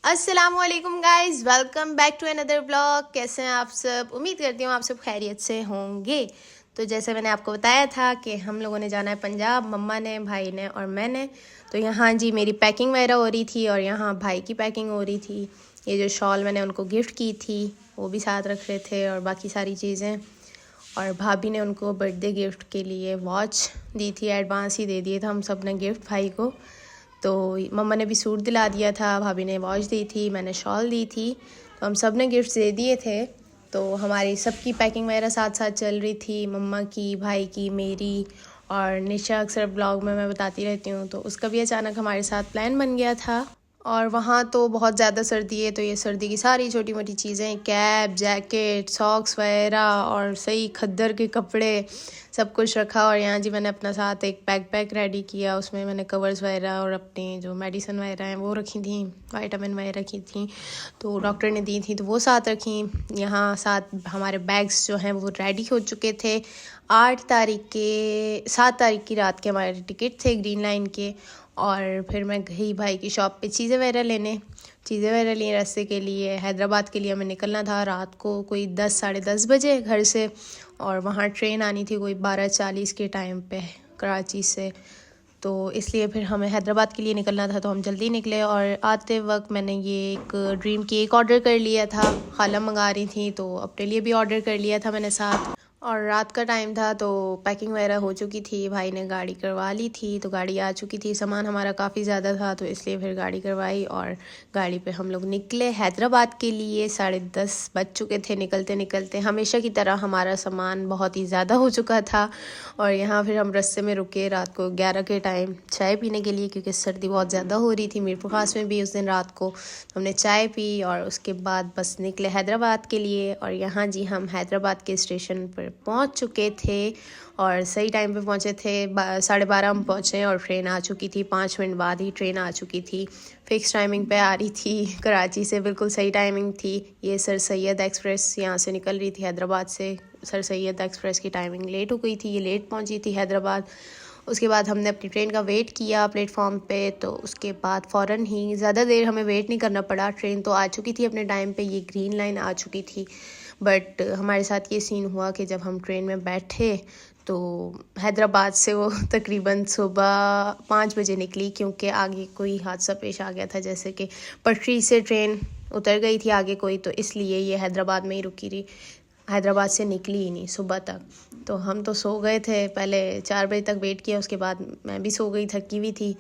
अस्सलामुअलैकुम guys, welcome back to another blog. कैसे हैं आप सब? उम्मीद करती हूँ आप सब खैरियत से होंगे। तो जैसे मैंने आपको बताया था कि हम लोगों ने जाना है पंजाब, मम्मा ने, भाई ने और मैंने। तो यहाँ जी मेरी पैकिंग वगैरह हो रही थी और यहाँ भाई की पैकिंग हो रही थी। ये जो शॉल मैंने उनको गिफ्ट की थी वो भी साथ रख रहे थे और बाकी सारी चीज़ें। और भाभी ने उनको बर्थडे गिफ्ट के लिए वॉच दी थी, एडवांस ही दे दिए था हम सब ने गिफ्ट भाई को। तो मम्मा ने भी सूट दिला दिया था, भाभी ने वॉच दी थी, मैंने शॉल दी थी। तो हम सब ने गिफ्ट दे दिए थे। तो हमारी सबकी पैकिंग वगैरह साथ साथ चल रही थी, मम्मा की, भाई की, मेरी। और निशा अक्सर ब्लॉग में मैं बताती रहती हूँ, तो उसका भी अचानक हमारे साथ प्लान बन गया था। और वहाँ तो बहुत ज़्यादा सर्दी है, तो ये सर्दी की सारी छोटी मोटी चीज़ें, कैप, जैकेट, सॉक्स वगैरह और सही खद्दर के कपड़े, सब कुछ रखा। और यहाँ जी मैंने अपना साथ एक बैकपैक रेडी किया, उसमें मैंने कवर्स वगैरह और अपनी जो मेडिसिन वगैरह हैं वो रखी थी, विटामिन वगैरह रखी थी, तो डॉक्टर ने दी थी तो वो साथ रखी। यहाँ साथ हमारे बैग्स जो हैं वो रेडी हो चुके थे। 7 तारीख की रात के हमारे टिकट थे ग्रीन लाइन के। और फिर मैं गई भाई की शॉप पे चीज़ें वगैरह लेने, चीज़ें वगैरह लिए रास्ते के लिए। हैदराबाद के लिए हमें निकलना था रात को कोई 10 साढ़े 10 बजे घर से, और वहाँ ट्रेन आनी थी कोई 12:40 के टाइम पे कराची से। तो इसलिए फिर हमें हैदराबाद के लिए निकलना था, तो हम जल्दी निकले। और आते वक्त मैंने ये एक ड्रीम केक ऑर्डर कर लिया था, खाला मंगा रही थी तो अपने लिए भी ऑर्डर कर लिया था मैंने साथ। और रात का टाइम था तो पैकिंग वगैरह हो चुकी थी, भाई ने गाड़ी करवा ली थी तो गाड़ी आ चुकी थी। सामान हमारा काफ़ी ज़्यादा था तो इसलिए फिर गाड़ी करवाई और गाड़ी पे हम लोग निकले हैदराबाद के लिए। 10:30 बज चुके थे निकलते निकलते। हमेशा की तरह हमारा सामान बहुत ही ज़्यादा हो चुका था। और यहाँ फिर हम रास्ते में रुके रात को 11 के टाइम चाय पीने के लिए, क्योंकि सर्दी बहुत ज़्यादा हो रही थी मीरपुर खास में भी उस दिन रात को। तो हमने चाय पी और उसके बाद बस निकले हैदराबाद के लिए। और यहाँ जी हम हैदराबाद के स्टेशन पर पहुँच चुके थे और सही टाइम पे पहुँचे थे। 12:30 हम पहुँचे और ट्रेन आ चुकी थी, 5 मिनट बाद ही ट्रेन आ चुकी थी। फ़िक्स टाइमिंग पे आ रही थी कराची से, बिल्कुल सही टाइमिंग थी। ये सर सैयद एक्सप्रेस यहाँ से निकल रही थी हैदराबाद से। सर सैयद एक्सप्रेस की टाइमिंग लेट हो गई थी, ये लेट पहुँची थी हैदराबाद। उसके बाद हमने अपनी ट्रेन का वेट किया प्लेटफॉर्म पे, तो उसके बाद फ़ौरन ही, ज़्यादा देर हमें वेट नहीं करना पड़ा, ट्रेन तो आ चुकी थी अपने टाइम पे, ये ग्रीन लाइन आ चुकी थी। बट हमारे साथ ये सीन हुआ कि जब हम ट्रेन में बैठे तो हैदराबाद से वो तकरीबन सुबह 5 बजे निकली, क्योंकि आगे कोई हादसा पेश आ गया था, जैसे कि पटरी से ट्रेन उतर गई थी आगे कोई, तो इसलिए ये हैदराबाद में ही रुकी रही, हैदराबाद से निकली ही नहीं सुबह तक। तो हम तो सो गए थे, पहले 4 बजे तक वेट किया, उसके बाद मैं भी सो गई, थकी हुई थी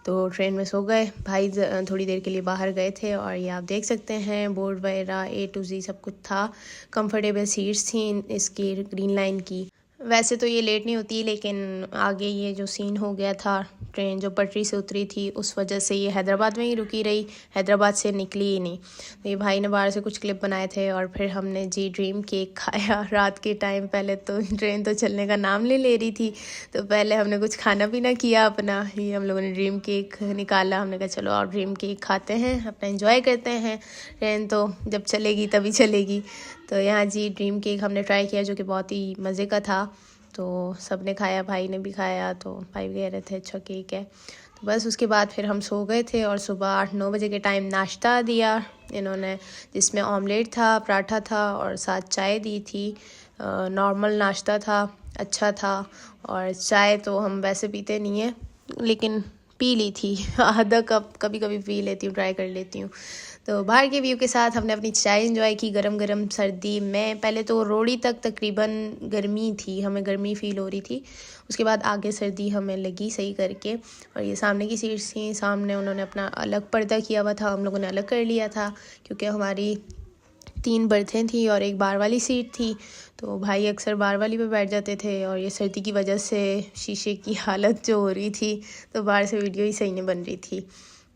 तो ट्रेन में सो गए। भाई थोड़ी देर के लिए बाहर गए थे। और ये आप देख सकते हैं बोर्ड वगैरह A to Z सब कुछ था, कंफर्टेबल सीट्स थी इसकी ग्रीन लाइन की। वैसे तो ये लेट नहीं होती, लेकिन आगे ये जो सीन हो गया था, ट्रेन जो पटरी से उतरी थी उस वजह से ये हैदराबाद में ही रुकी रही, हैदराबाद से निकली ही नहीं। तो ये भाई ने बाहर से कुछ क्लिप बनाए थे और फिर हमने जी ड्रीम केक खाया रात के टाइम। पहले तो ट्रेन तो चलने का नाम नहीं ले रही थी, तो पहले हमने कुछ खाना पीना किया अपना, ये हम लोगों ने ड्रीम केक निकाला। हमने कहा चलो और ड्रीम केक खाते हैं, अपना एंजॉय करते हैं, ट्रेन तो जब चलेगी तभी चलेगी। तो यहाँ जी ड्रीम केक हमने ट्राई किया जो कि बहुत ही मज़े का था, तो सब ने खाया, भाई ने भी खाया, तो भाई कह रहे थे अच्छा केक है। तो बस उसके बाद फिर हम सो गए थे और सुबह 8-9 बजे के टाइम नाश्ता दिया इन्होंने, जिसमें ऑमलेट था, पराठा था और साथ चाय दी थी। नॉर्मल नाश्ता था, अच्छा था। और चाय तो हम वैसे पीते नहीं हैं, लेकिन पी ली थी आधा कप, कभी कभी पी लेती हूँ, ट्राई कर लेती हूँ। तो बाहर के व्यू के साथ हमने अपनी चाय एंजॉय की गरम गरम सर्दी में। पहले तो रोड़ी तक तकरीबन गर्मी थी, हमें गर्मी फ़ील हो रही थी, उसके बाद आगे सर्दी हमें लगी सही करके। और ये सामने की सीट्स थी, सामने उन्होंने अपना अलग पर्दा किया हुआ था, हम लोगों ने अलग कर लिया था, क्योंकि हमारी 3 बर्थें थी और एक बार वाली सीट थी। तो भाई अक्सर बार वाली पे बैठ जाते थे और ये सर्दी की वजह से शीशे की हालत जो हो रही थी, तो बाहर से वीडियो ही सही नहीं बन रही थी,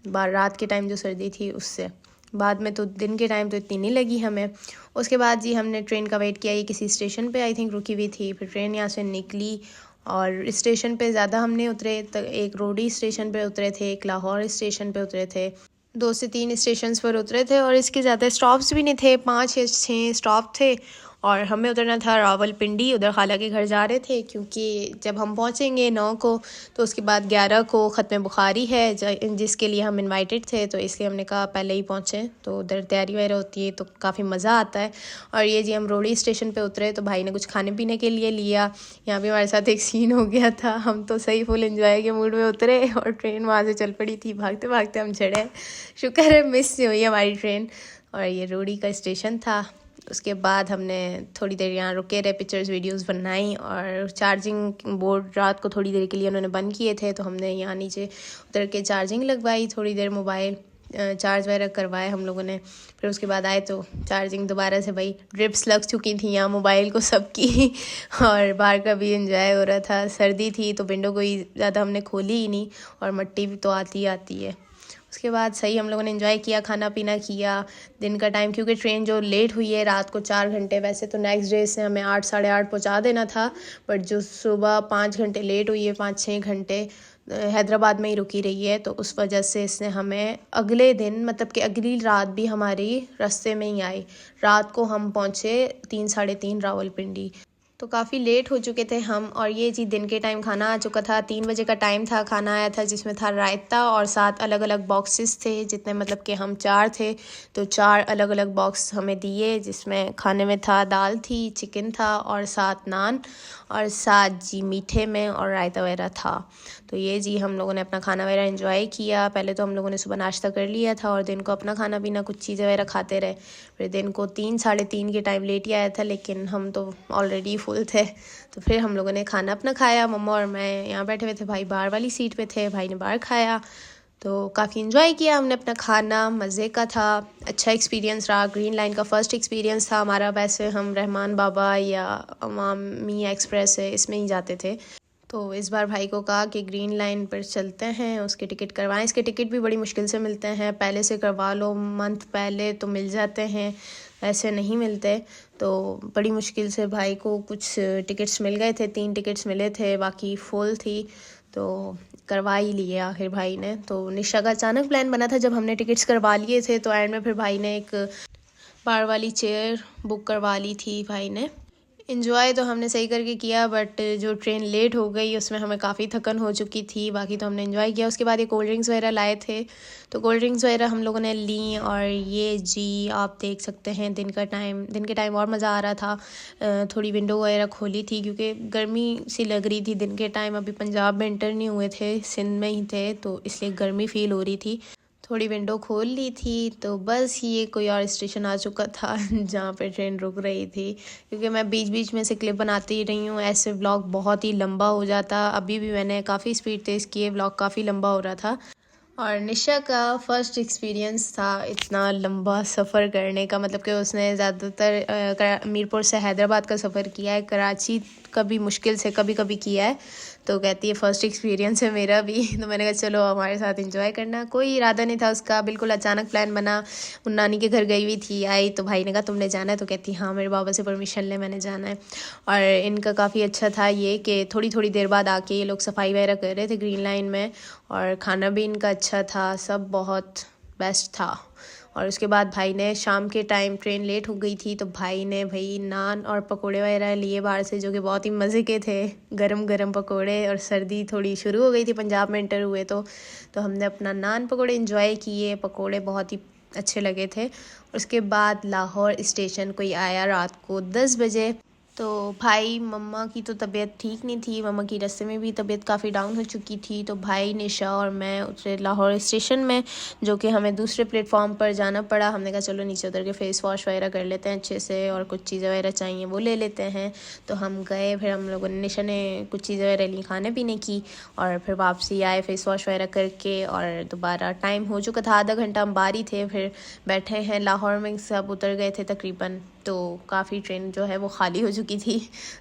बाहर रात के टाइम जो सर्दी थी उससे। बाद में तो दिन के टाइम तो इतनी नहीं लगी हमें। उसके बाद जी हमने ट्रेन का वेट किया, ये किसी स्टेशन पे आई थिंक रुकी हुई थी, फिर ट्रेन यहाँ से निकली। और स्टेशन पे ज़्यादा हमने उतरे, एक रोडी स्टेशन पे उतरे थे, एक लाहौर स्टेशन पे उतरे थे, 2 से 3 स्टेशन पर उतरे थे और इसके ज़्यादा स्टॉप्स भी नहीं थे, 5 या 6 स्टॉप थे। और हमें उतरना था रावलपिंडी। उधर खाला के घर जा रहे थे क्योंकि जब हम पहुंचेंगे 9 को तो उसके बाद 11 को ख़त्म बुखारी है जिसके लिए हम इनवाइटेड थे, तो इसलिए हमने कहा पहले ही पहुंचें, तो उधर तैयारी वगैरह होती है तो काफ़ी मज़ा आता है। और ये जी हम रोड़ी स्टेशन पे उतरे तो भाई ने कुछ खाने पीने के लिए लिया। यहाँ भी हमारे साथ एक सीन हो गया था, हम तो सही फुल एंजॉय के मूड में उतरे और ट्रेन वहाँ से चल पड़ी थी। भागते भागते हम चढ़े, शुक्र है मिस नहीं हुई हमारी ट्रेन। और ये रोड़ी का स्टेशन था। उसके बाद हमने थोड़ी देर यहाँ रुके रहे, पिक्चर्स वीडियोस बनाई और चार्जिंग बोर्ड रात को थोड़ी देर के लिए उन्होंने बंद किए थे तो हमने यहाँ नीचे उतर के चार्जिंग लगवाई, थोड़ी देर मोबाइल चार्ज वगैरह करवाए हम लोगों ने। फिर उसके बाद आए तो चार्जिंग दोबारा से, भाई ड्रिप्स लग चुकी थी यहाँ मोबाइल को सबकी और बाहर का भी एंजॉय हो रहा था। सर्दी थी तो विंडो कोई ज़्यादा हमने खोली ही नहीं और मिट्टी भी तो आती आती है। उसके बाद सही हम लोगों ने एंजॉय किया, खाना पीना किया। दिन का टाइम क्योंकि ट्रेन जो लेट हुई है रात को 4 घंटे, वैसे तो नेक्स्ट डे से हमें 8 साढ़े 8 पहुँचा देना था, बट जो सुबह 5 घंटे लेट हुई है, 5-6 घंटे हैदराबाद में ही रुकी रही है, तो उस वजह से इसने हमें अगले दिन मतलब कि अगली रात भी हमारी रास्ते में ही आई। रात को हम पहुँचे 3 साढ़े 3 रावलपिंडी, तो काफ़ी लेट हो चुके थे हम। और ये जी दिन के टाइम खाना आ चुका था, 3 बजे का टाइम था, खाना आया था जिसमें था रायता और 7 अलग अलग बॉक्सेस थे, जितने मतलब कि हम 4 थे तो 4 अलग अलग बॉक्स हमें दिए, जिसमें खाने में था दाल थी, चिकन था और 7 नान और 7 जी मीठे में और रायता वगैरह था। तो ये जी हम लोगों ने अपना खाना वगैरह एंजॉय किया। पहले तो हम लोगों ने सुबह नाश्ता कर लिया था और दिन को अपना खाना पीना कुछ चीज़ें वगैरह खाते रहे। फिर दिन को 3 साढ़े 3 के टाइम लेट ही आया था, लेकिन हम तो ऑलरेडी फुल थे, तो फिर हम लोगों ने खाना अपना खाया। मम्मा और मैं यहाँ बैठे हुए थे, भाई बाहर वाली सीट पे थे, भाई ने बाहर खाया। तो काफ़ी इन्जॉय किया हमने अपना खाना, मज़े का था, अच्छा एक्सपीरियंस रहा। ग्रीन लाइन का फ़र्स्ट एक्सपीरियंस था हमारा। वैसे हम रहमान बाबा या अवामी एक्सप्रेस है इसमें ही जाते थे, तो इस बार भाई को कहा कि ग्रीन लाइन पर चलते हैं, उसके टिकट करवाएं। इसके टिकट भी बड़ी मुश्किल से मिलते हैं, पहले से करवा लो, मंथ पहले तो मिल जाते हैं, ऐसे नहीं मिलते। तो बड़ी मुश्किल से भाई को कुछ टिकट्स मिल गए थे, 3 टिकट्स मिले थे, बाकी फुल थी, तो करवा ही लिए आखिर भाई ने। तो निशा का अचानक प्लान बना था, जब हमने टिकट्स करवा लिए थे तो एंड में फिर भाई ने एक बार वाली चेयर बुक करवा ली थी भाई ने। इन्जॉय तो हमने सही करके किया, बट जो ट्रेन लेट हो गई उसमें हमें काफ़ी थकन हो चुकी थी। बाकी तो हमने इन्जॉय किया। उसके बाद ये कोल्ड ड्रिंक्स वगैरह लाए थे, तो कोल्ड ड्रिंक्स वगैरह हम लोगों ने ली। और ये जी आप देख सकते हैं दिन के टाइम और मज़ा आ रहा था। थोड़ी विंडो वगैरह खोली थी क्योंकि गर्मी सी लग रही थी दिन के टाइम। अभी पंजाब में इंटर नहीं हुए थे, सिंध में ही थे, तो इसलिए गर्मी फ़ील हो रही थी। थोड़ी विंडो खोल ली थी, तो बस ये कोई और स्टेशन आ चुका था जहाँ पे ट्रेन रुक रही थी। क्योंकि मैं बीच बीच में से क्लिप बनाती ही रही हूँ, ऐसे व्लॉग बहुत ही लंबा हो जाता। अभी भी मैंने काफ़ी स्पीड तेज़ की है, व्लॉग काफ़ी लंबा हो रहा था। और निशा का फ़र्स्ट एक्सपीरियंस था इतना लंबा सफ़र करने का, मतलब कि उसने ज़्यादातर मीरपुर से हैदराबाद का सफ़र किया है, कराची का भी मुश्किल से कभी कभी किया है। तो कहती है फ़र्स्ट एक्सपीरियंस है मेरा भी। तो मैंने कहा चलो हमारे साथ एंजॉय करना। कोई इरादा नहीं था उसका, बिल्कुल अचानक प्लान बना। वो नानी के घर गई हुई थी, आई तो भाई ने कहा तुमने जाना है, तो कहती हाँ मेरे बाबा से परमिशन ले, मैंने जाना है। और इनका काफ़ी अच्छा था ये कि थोड़ी थोड़ी देर बाद आके ये लोग सफाई वगैरह कर रहे थे ग्रीन लाइन में, और खाना भी इनका अच्छा था, सब बहुत बेस्ट था। और उसके बाद भाई ने शाम के टाइम, ट्रेन लेट हो गई थी, तो भाई ने नान और पकोड़े वगैरह लिए बाहर से, जो कि बहुत ही मज़े के थे, गरम गरम पकोड़े। और सर्दी थोड़ी शुरू हो गई थी पंजाब में इंटर हुए तो हमने अपना नान पकोड़े एंजॉय किए, पकोड़े बहुत ही अच्छे लगे थे। उसके बाद लाहौर स्टेशन कोई आया रात को 10 बजे। तो भाई मम्मा की तो तबीयत ठीक नहीं थी, मम्मा की रास्ते में भी तबीयत काफ़ी डाउन हो चुकी थी, तो भाई निशा और मैं उतरे लाहौर स्टेशन में, जो कि हमें दूसरे प्लेटफॉर्म पर जाना पड़ा। हमने कहा चलो नीचे उतर के फ़ेस वॉश वगैरह कर लेते हैं अच्छे से, और कुछ चीज़ें वगैरह चाहिए वो ले लेते हैं। तो हम गए, फिर हम लोगों ने, निशा ने कुछ चीज़ें वगैरह ली खाने पीने की, और फिर वापसी आए फ़ेस वॉश वगैरह करके। और दोबारा टाइम हो चुका था, आधा घंटा हम बाहर ही थे। फिर बैठे हैं लाहौर में, सब उतर गए थे तकरीबन, तो काफ़ी ट्रेन जो है वो खाली हो चुकी थी।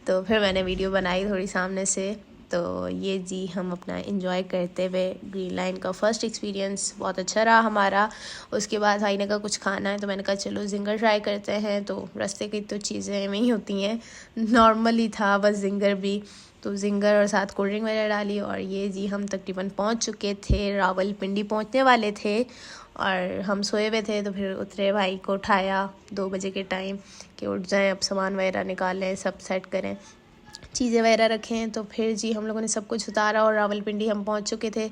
तो फिर मैंने वीडियो बनाई थोड़ी सामने से। तो ये जी हम अपना एंजॉय करते हुए, ग्रीन लाइन का फ़र्स्ट एक्सपीरियंस बहुत अच्छा रहा हमारा। उसके बाद भाई ने कहा कुछ खाना है, तो मैंने कहा चलो जिंगर ट्राई करते हैं। तो रास्ते की तो चीज़ें में ही होती हैं, नॉर्मल ही था बस जिंगर भी। तो जिंगर और साथ कोल्ड ड्रिंक वगैरह डाली। और ये जी हम तकरीबन पहुंच चुके थे, रावलपिंडी पहुंचने वाले थे और हम सोए हुए थे। तो फिर उतरे, भाई को उठाया 2 बजे के टाइम कि उठ जाएं, अब सामान वगैरह निकालें, सब सेट करें, चीज़ें वगैरह रखें। तो फिर जी हम लोगों ने सब कुछ उतारा और रावलपिंडी हम पहुंच चुके थे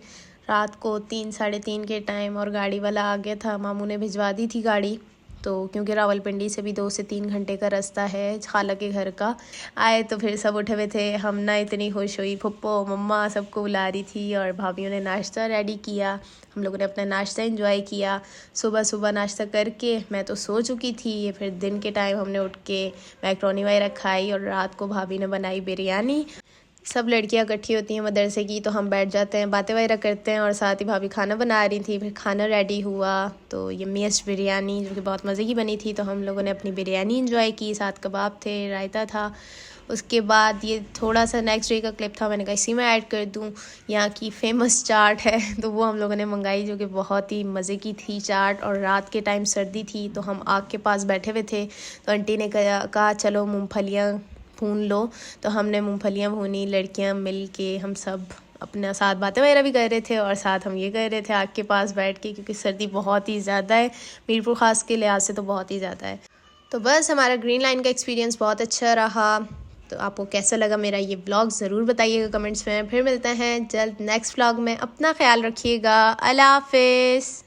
रात को 3 साढ़े 3 के टाइम। और गाड़ी वाला आ गया था, मामू ने भिजवा दी थी गाड़ी। तो क्योंकि रावलपिंडी से भी 2 से 3 घंटे का रास्ता है खाला के घर का। आए तो फिर सब उठे हुए थे, हम ना इतनी खुश हुई, फुप्पो मम्मा सबको बुला रही थी और भाभीयों ने नाश्ता रेडी किया। हम लोगों ने अपना नाश्ता एंजॉय किया। सुबह सुबह नाश्ता करके मैं तो सो चुकी थी। फिर दिन के टाइम हमने उठ के मैक्रोनी वगैरह खाई और रात को भाभी ने बनाई बिरयानी। सब लड़कियां इकट्ठी होती हैं मदरसे की, तो हम बैठ जाते हैं, बातें वगैरह करते हैं और साथ ही भाभी खाना बना रही थी। फिर खाना रेडी हुआ तो यम्मीएस्ट बिरयानी जो कि बहुत मज़े की बनी थी। तो हम लोगों ने अपनी बिरयानी एंजॉय की, साथ कबाब थे, रायता था। उसके बाद ये थोड़ा सा नेक्स्ट डे का क्लिप था, मैंने कहा इसी में ऐड कर दूँ। यहाँ की फेमस चाट है तो वो हम लोगों ने मंगाई, जो कि बहुत ही मज़े की थी चाट। और रात के टाइम सर्दी थी तो हम आग के पास बैठे हुए थे, तो आंटी ने कहा चलो मूँगफलियाँ भून लो। तो हमने मूंगफलियाँ भूनी, लड़कियाँ मिल के, हम सब अपना साथ बातें वगैरह भी कर रहे थे और साथ हम ये कर रहे थे आग के पास बैठ के, क्योंकि सर्दी बहुत ही ज़्यादा है मीरपुर ख़ास के लिहाज से, तो बहुत ही ज़्यादा है। तो बस हमारा ग्रीन लाइन का एक्सपीरियंस बहुत अच्छा रहा। तो आपको कैसा लगा मेरा ये व्लॉग ज़रूर बताइएगा कमेंट्स में। फिर मिलते हैं जल्द नेक्स्ट व्लॉग में, अपना ख्याल रखिएगा। अल्लाह हाफिज़।